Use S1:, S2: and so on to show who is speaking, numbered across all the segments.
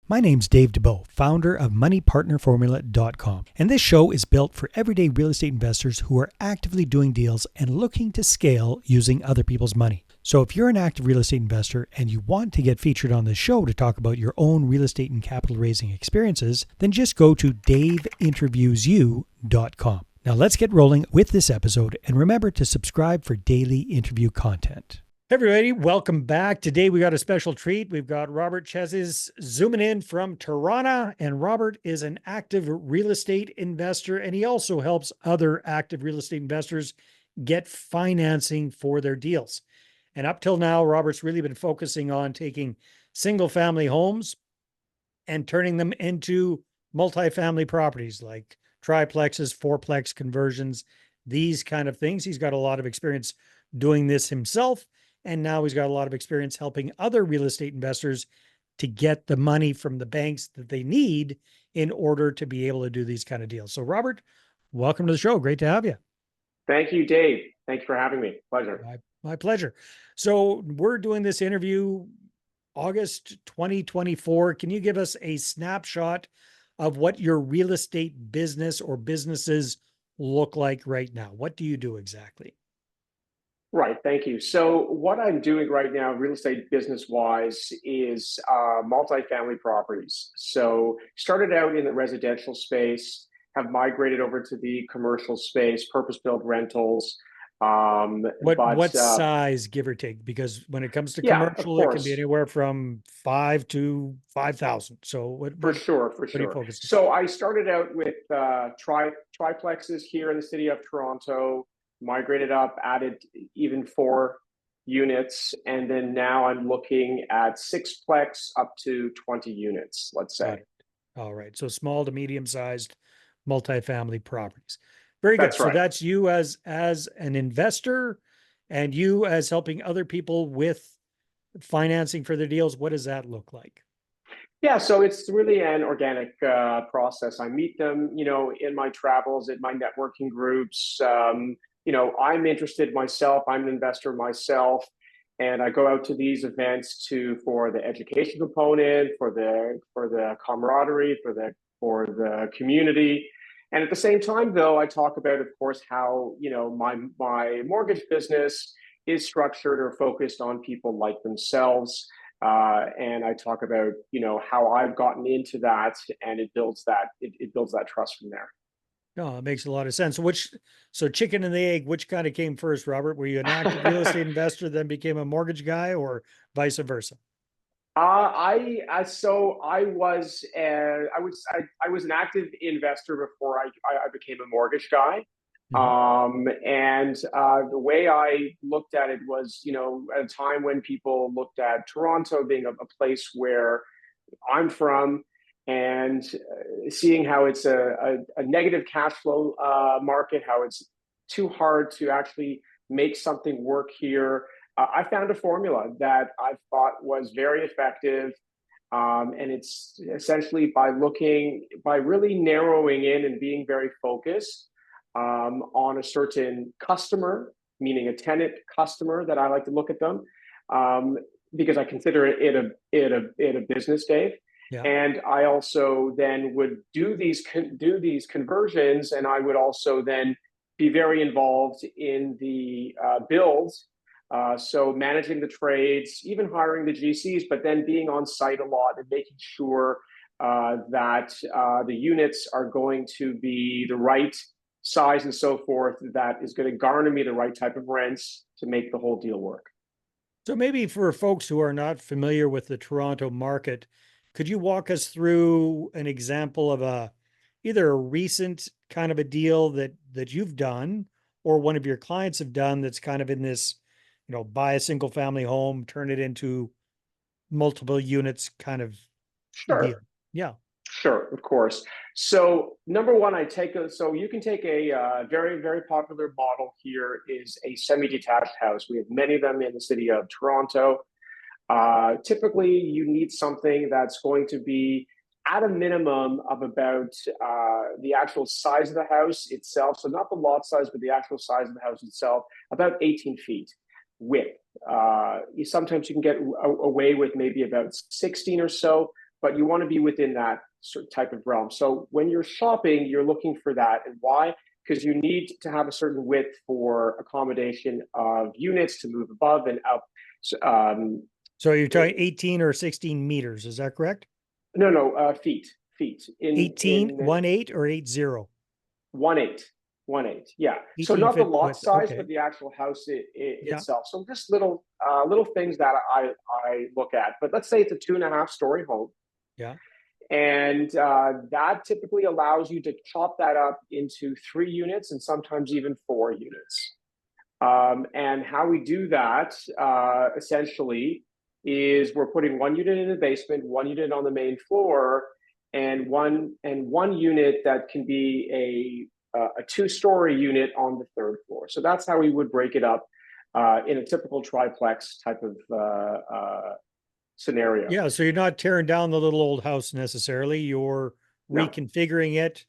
S1: My name's Dave DeBow, founder of MoneyPartnerFormula.com, and this show is built for everyday real estate investors who are actively doing deals and looking to scale using other people's money. So if you're an active real estate investor and you want to get featured on this show to talk about your own real estate and capital raising experiences, then just go to daveinterviewsyou.com. Now let's get rolling with this episode, and remember to subscribe for daily interview content. Hey everybody, welcome back. Today we got a special treat. We've got Robert Cheszes zooming in from Toronto, and Robert is an active real estate investor, and he also helps other active real estate investors get financing for their deals. And up till now, Robert's really been focusing on taking single family homes and turning them into multifamily properties like triplexes, fourplex conversions, these kind of things. He's got a lot of experience doing this himself. And now he's got a lot of experience helping other real estate investors to get the money from the banks that they need in order to be able to do these kind of deals. So Robert, welcome to the show. Great to have you.
S2: Thank you, Dave. Thanks for having me. Pleasure.
S1: My pleasure. So we're doing this interview August 2024. Can you give us a snapshot of what your real estate business or businesses look like right now? What do you do exactly?
S2: Right. Thank you. So what I'm doing right now, real estate business-wise, is multifamily properties. So started out in the residential space, have migrated over to the commercial space, purpose-built rentals.
S1: What size, give or take? Because when it comes to
S2: Yeah, of
S1: commercial, it can be
S2: course.
S1: anywhere from 5 to 5,000. So
S2: For
S1: what
S2: sure, for
S1: are you
S2: sure.
S1: focusing?
S2: So I started out with triplexes here in the city of Toronto, migrated up, added even 4 units, and then now I'm looking at sixplex up to 20 units, let's
S1: Got
S2: say.
S1: it. All right. So small to medium sized multifamily properties. Very good.
S2: That's
S1: So
S2: right.
S1: that's you as an investor and you as helping other people with financing for their deals. What does that look like?
S2: Yeah, so it's really an organic process. I meet them, in my travels, in my networking groups. I'm interested myself. I'm an investor myself, and I go out to these events for the education component, for the camaraderie, for the community. And at the same time, though, I talk about, of course, how my mortgage business is structured or focused on people like themselves, and I talk about how I've gotten into that, and it builds that trust from there.
S1: No, it makes a lot of sense. So chicken and the egg, which kind of came first, Robert? Were you an active real estate investor, then became a mortgage guy, or vice versa?
S2: I was an active investor before I became a mortgage guy.
S1: Mhm.
S2: And the way I looked at it was, at a time when people looked at Toronto being a place where I'm from, and seeing how it's a negative cash flow market, how it's too hard to actually make something work here. I found a formula that I thought was very effective. And it's essentially by really narrowing in and being very focused on a certain customer, meaning a tenant customer that I like to look at them, because I consider it a business, Dave.
S1: Yeah.
S2: And I also then would do these conversions, and I would also then be very involved in the builds. So managing the trades, even hiring the GCs, but then being on site a lot and making sure that the units are going to be the right size and so forth, that is going to garner me the right type of rents to make the whole deal work.
S1: So maybe for folks who are not familiar with the Toronto market, could you walk us through an example of either a recent kind of a deal that you've done or one of your clients have done that's kind of in this, buy a single family home, turn it into multiple units kind of deal?
S2: Sure.
S1: Yeah.
S2: Sure, of course. So number one, so you can take a very, very popular model here is a semi-detached house. We have many of them in the city of Toronto. Typically, you need something that's going to be at a minimum of about the actual size of the house itself. So not the lot size, but the actual size of the house itself, about 18 feet width. Sometimes you can get away with maybe about 16 or so, but you want to be within that sort of type of realm. So when you're shopping, you're looking for that. And why? Because you need to have a certain width for accommodation of units to move above and up. So,
S1: So you're talking 18 or 16 meters, is that correct?
S2: no, no, feet
S1: 18,
S2: in
S1: 1.8 or 80?
S2: 1.8, 1.8. Yeah. So
S1: 18
S2: not the
S1: foot
S2: lot
S1: width.
S2: size,
S1: Okay.
S2: but the actual house
S1: Yeah.
S2: itself. So just little things that I look at. But let's say it's a 2.5 story home,
S1: Yeah.
S2: and that typically allows you to chop that up into 3 units and sometimes even 4 units. And how we do that essentially is we're putting 1 unit in the basement, 1 unit on the main floor, and one unit that can be a 2 story unit on the third floor. So that's how we would break it up in a typical triplex type of scenario.
S1: Yeah. So you're not tearing down the little old house necessarily. You're
S2: No,
S1: reconfiguring it,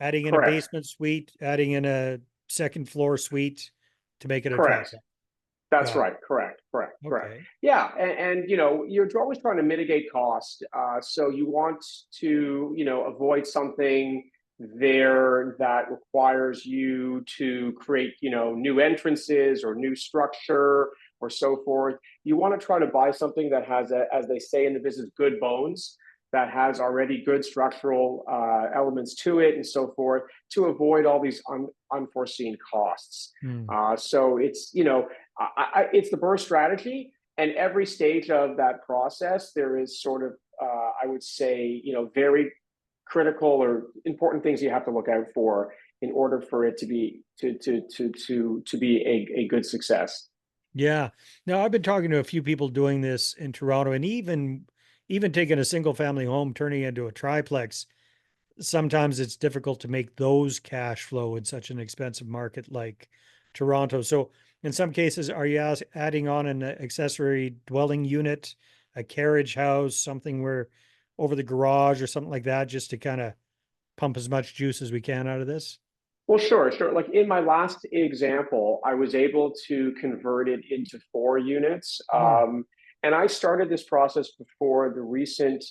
S1: adding in a
S2: correct,
S1: basement suite, adding in a second floor suite to make it a
S2: correct.
S1: triplex.
S2: That's
S1: Got it.
S2: right. Correct. Correct. Correct.
S1: Okay.
S2: Yeah, and you're always trying to mitigate cost. So you want to avoid something there that requires you to create new entrances or new structure or so forth. You want to try to buy something that has, as they say in the business, good bones, that has already good structural elements to it and so forth, to avoid all these unforeseen costs.
S1: Hmm.
S2: So it's the burst strategy, and every stage of that process, there is sort of, I would say, very critical or important things you have to look out for in order for it to be a good success.
S1: Yeah. Now I've been talking to a few people doing this in Toronto, and even taking a single family home, turning it into a triplex. Sometimes it's difficult to make those cash flow in such an expensive market like Toronto. So in some cases, are you adding on an accessory dwelling unit, a carriage house, something where over the garage or something like that, just to kind of pump as much juice as we can out of this?
S2: Well, sure, sure. Like in my last example, I was able to convert it into 4 units.
S1: Hmm.
S2: And I started this process before the recent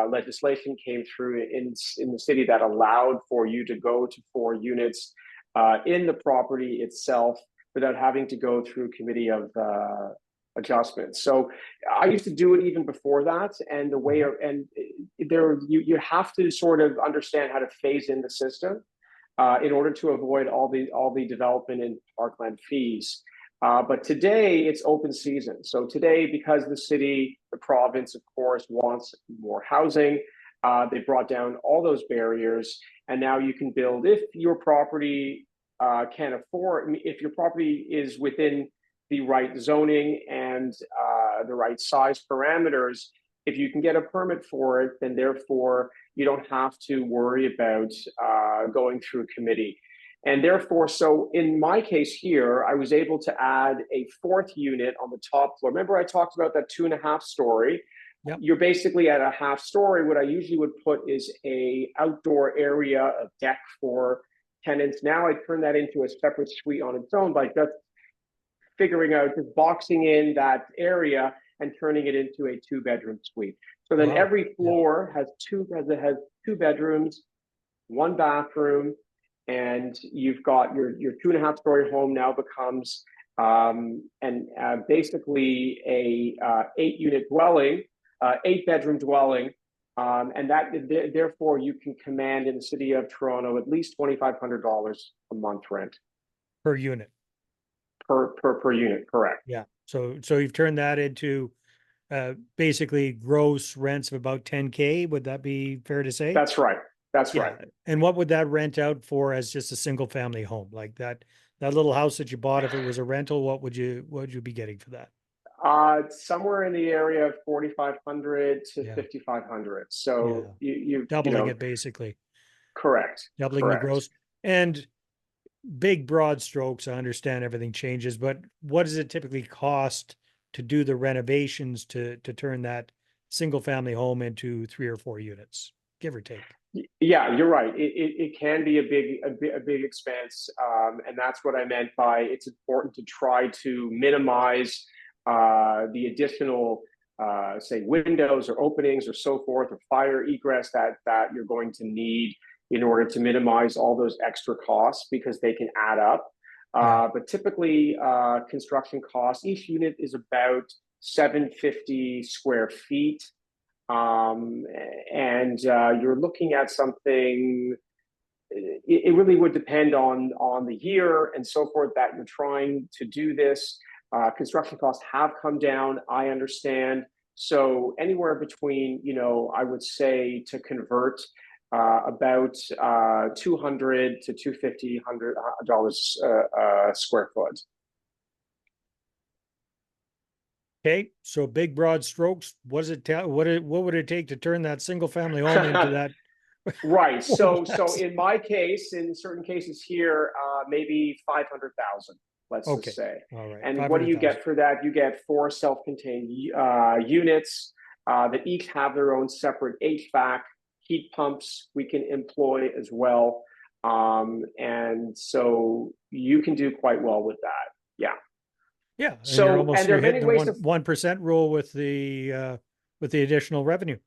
S2: legislation came through in the city that allowed for you to go to 4 units in the property itself without having to go through committee of adjustments. So I used to do it even before that, and the way
S1: Mhm.
S2: and there you have to sort of understand how to phase in the system in order to avoid all the development and parkland fees. But today it's open season. So today, because the city, the province, of course, wants more housing, they brought down all those barriers, and now you can build if your property can afford. If your property is within the right zoning and the right size parameters, if you can get a permit for it, then therefore you don't have to worry about going through committee. And therefore, so in my case here, I was able to add a 4th unit on the top floor. Remember, I talked about that 2.5 story.
S1: Yep.
S2: You're basically at a half story. What I usually would put is a outdoor area, a deck for tenants. Now I turn that into a separate suite on its own, like that's figuring out just boxing in that area and turning it into a 2 bedroom suite. So then
S1: Wow.
S2: every
S1: Yeah.
S2: floor has 2 bedrooms, 1 bathroom, and you've got your 2.5 story home now becomes and basically a 8 unit dwelling, 8 bedroom dwelling, and that therefore you can command in the city of Toronto at least $2,500 a month rent
S1: Per unit.
S2: per unit. Correct.
S1: Yeah. So you've turned that into basically gross rents of about 10K. Would that be fair to say?
S2: That's right. That's right.
S1: Yeah. And what would that rent out for as just a single family home? Like that little house that you bought, if it was a rental, what would you be getting for that?
S2: Somewhere in the area of 4,500 to
S1: Yeah.
S2: 5,500. So
S1: Yeah.
S2: you
S1: Doubling
S2: know
S1: it basically,
S2: correct,
S1: doubling the
S2: correct.
S1: gross. And big broad strokes, I understand everything changes, but what does it typically cost to do the renovations to turn that single family home into 3 or 4 units, give or take?
S2: Yeah, you're right. It can be a big expense, and that's what I meant by it's important to try to minimize the additional say windows or openings or so forth, or fire egress that you're going to need in order to minimize all those extra costs because they can add up.
S1: Yeah.
S2: But typically, construction costs, each unit is about 750 square feet. Um, and you're looking at something, it really would depend on the year and so forth that you're trying to do this. Construction costs have come down, I understand. So anywhere between, I would say to convert about 200 to 250 $100 square foot.
S1: Okay, so big broad strokes. What would it take to turn that single family home into that?
S2: Right.
S1: Oh,
S2: So in my case, in certain cases here, maybe 500,000, let's just
S1: okay.
S2: say.
S1: All right.
S2: And what do you
S1: 500,000.
S2: get for that? You get four self-contained units that each have their own separate HVAC, heat pumps we can employ as well. And so you can do quite well with that. Yeah.
S1: Yeah, and
S2: And there
S1: you're
S2: are
S1: hitting
S2: many
S1: the
S2: ways to
S1: 1% rule with the additional revenue.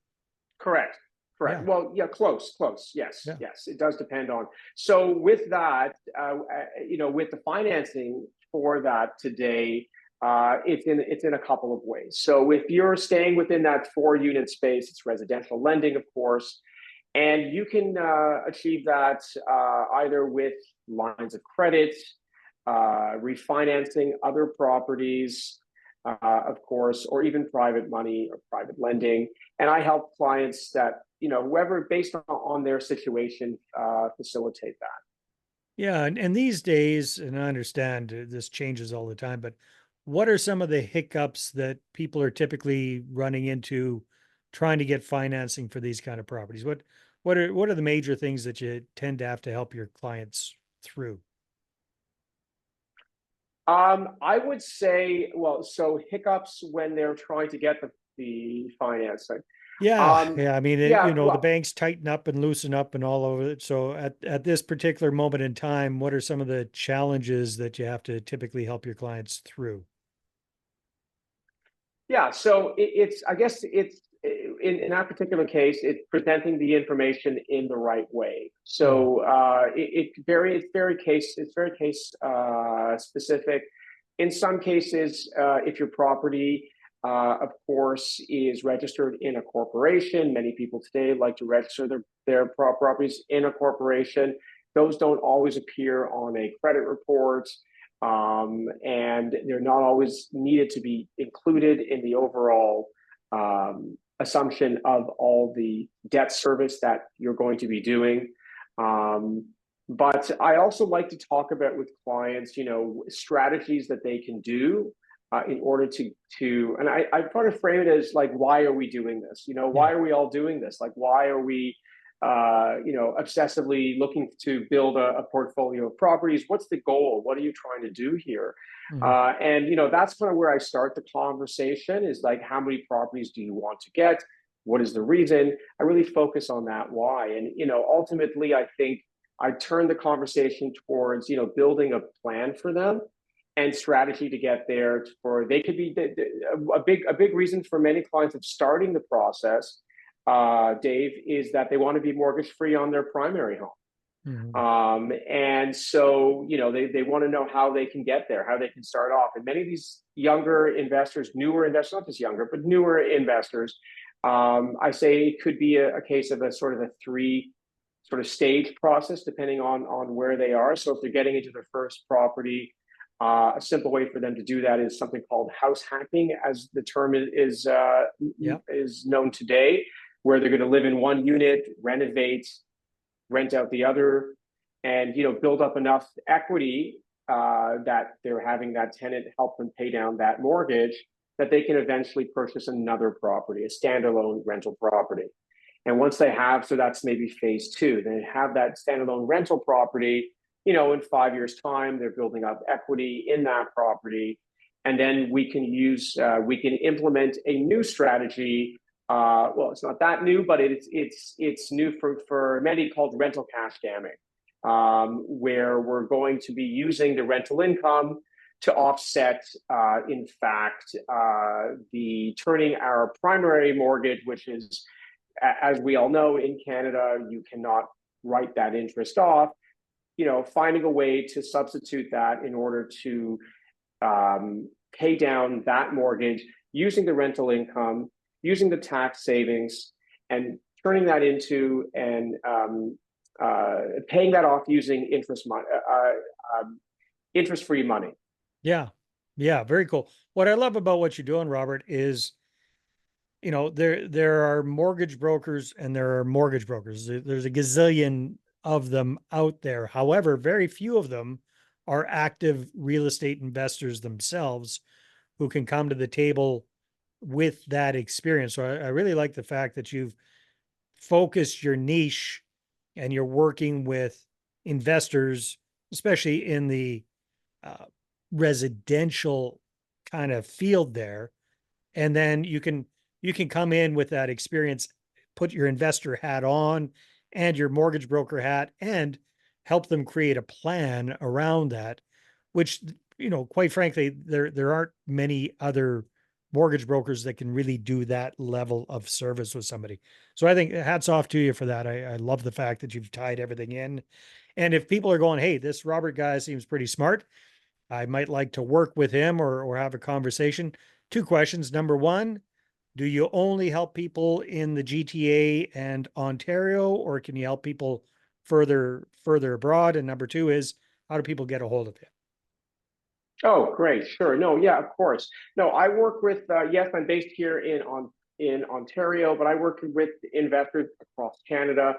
S2: correct. Correct.
S1: Yeah.
S2: Well, yeah, close. Yes,
S1: Yeah.
S2: yes, it does depend on. So with that, with the financing for that today, it's in a couple of ways. So if you're staying within that 4 unit space, it's residential lending, of course, and you can achieve that either with lines of credit, refinancing other properties, of course, or even private money or private lending. And I help clients that, whoever based on their situation, facilitate that.
S1: Yeah, and these days, and I understand this changes all the time, but what are some of the hiccups that people are typically running into trying to get financing for these kind of properties? What are the major things that you tend to have to help your clients through?
S2: I would say, well, so hiccups when they're trying to get the financing.
S1: Yeah,
S2: Um,
S1: yeah. I mean,
S2: yeah,
S1: the
S2: well,
S1: banks tighten up and loosen up and all over it. So at this particular moment in time, what are some of the challenges that you have to typically help your clients through?
S2: yeah. So it's, I guess it's in that particular case, it's presenting the information in the right way.
S1: Mm,
S2: So it's very case specific. In some cases, if your property, of course, is registered in a corporation, many people today like to register their properties in a corporation. Those don't always appear on a credit report, and they're not always needed to be included in the overall assumption of all the debt service that you're going to be doing. But I also like to talk about with clients, strategies that they can do in order and I try to frame it as like, why are we doing this?
S1: yeah.
S2: Why are we all doing this? Like, why are we, obsessively looking to build a portfolio of properties? What's the goal? What are you trying to do here?
S1: Mm,
S2: And that's kind of where I start the conversation is like, how many properties do you want to get? What is the reason? I really focus on that why. And, ultimately, I think I turn the conversation towards, building a plan for them and strategy to get there. For they could be a big reason for many clients of starting the process, Dave, is that they want to be mortgage free on their primary home.
S1: mm,
S2: And so, they want to know how they can get there, how they can start off. And many of these younger investors, newer investors, not just younger, but newer investors, I say it could be a case of a sort of a three sort of stage process, depending on where they are. So if they're getting into their first property, a simple way for them to do that is something called house hacking, as the term
S1: yeah.
S2: is known today, where they're going to live in one unit, renovate, rent out the other, and build up enough equity that they're having that tenant help them pay down that mortgage that they can eventually purchase another property, a standalone rental property. And once they have, so that's maybe phase two, they have that standalone rental property, in 5 years' time, they're building up equity in that property. And then we can implement a new strategy. Well, it's not that new, but it's new for many, called rental cash scamming, where we're going to be using the rental income to offset, in fact, the turning our primary mortgage, which is, as we all know, in Canada, you cannot write that interest off. Finding a way to substitute that in order to pay down that mortgage using the rental income, using the tax savings, and turning that into and paying that off using interest-free money.
S1: Yeah. Yeah. Very cool. What I love about what you're doing, Robert, is, there are mortgage brokers and there are mortgage brokers. There's a gazillion of them out there. However, very few of them are active real estate investors themselves who can come to the table with that experience. So I really like the fact that you've focused your niche and you're working with investors, especially in the uh, residential kind of field there. And then you can come in with that experience, put your investor hat on and your mortgage broker hat, and help them create a plan around that, which, quite frankly, there aren't many other mortgage brokers that can really do that level of service with somebody. So I think hats off to you for that. I love the fact that you've tied everything in. And if people are going, hey, this Robert guy seems pretty smart, I might like to work with him or have a conversation. Two questions. Number one, do you only help people in the GTA and Ontario, or can you help people further abroad? And number two is, how do people get a hold of you?
S2: Oh, great. Sure. No, yeah, of course. No, I work with, yes, I'm based here in Ontario, but I work with investors across Canada.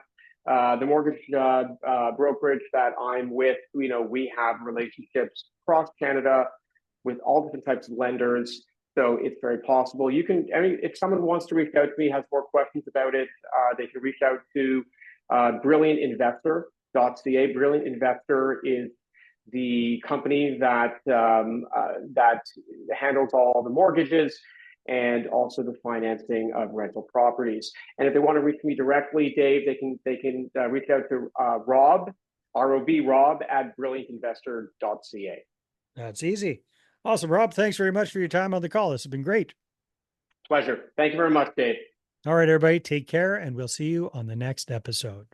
S2: The mortgage brokerage that I'm with, we have relationships across Canada with all different types of lenders. So it's very possible. If someone wants to reach out to me, has more questions about it, they can reach out to brilliantinvestor.ca. Brilliant Investor is the company that handles all the mortgages and also the financing of rental properties. And if they want to reach me directly, Dave, they can reach out to Rob, R-O-B, Rob at brilliantinvestor.ca.
S1: That's easy. Awesome, Rob. Thanks very much for your time on the call. This has been great.
S2: Pleasure. Thank you very much, Dave.
S1: All right, everybody, take care, and we'll see you on the next episode.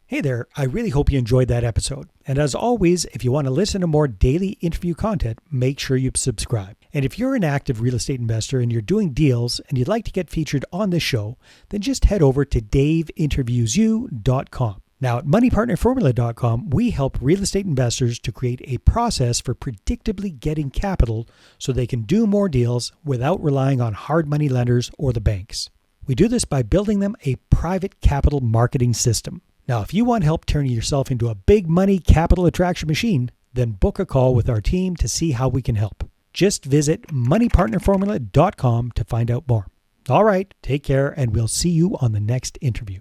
S1: Hey there, I really hope you enjoyed that episode. And as always, if you want to listen to more daily interview content, make sure you subscribe. And if you're an active real estate investor and you're doing deals and you'd like to get featured on this show, then just head over to daveinterviewyou.com. Now at moneypartnerformula.com, we help real estate investors to create a process for predictably getting capital so they can do more deals without relying on hard money lenders or the banks. We do this by building them a private capital marketing system. Now, if you want help turning yourself into a big money capital attraction machine, then book a call with our team to see how we can help. Just visit moneypartnerformula.com to find out more. All right, take care, and we'll see you on the next interview.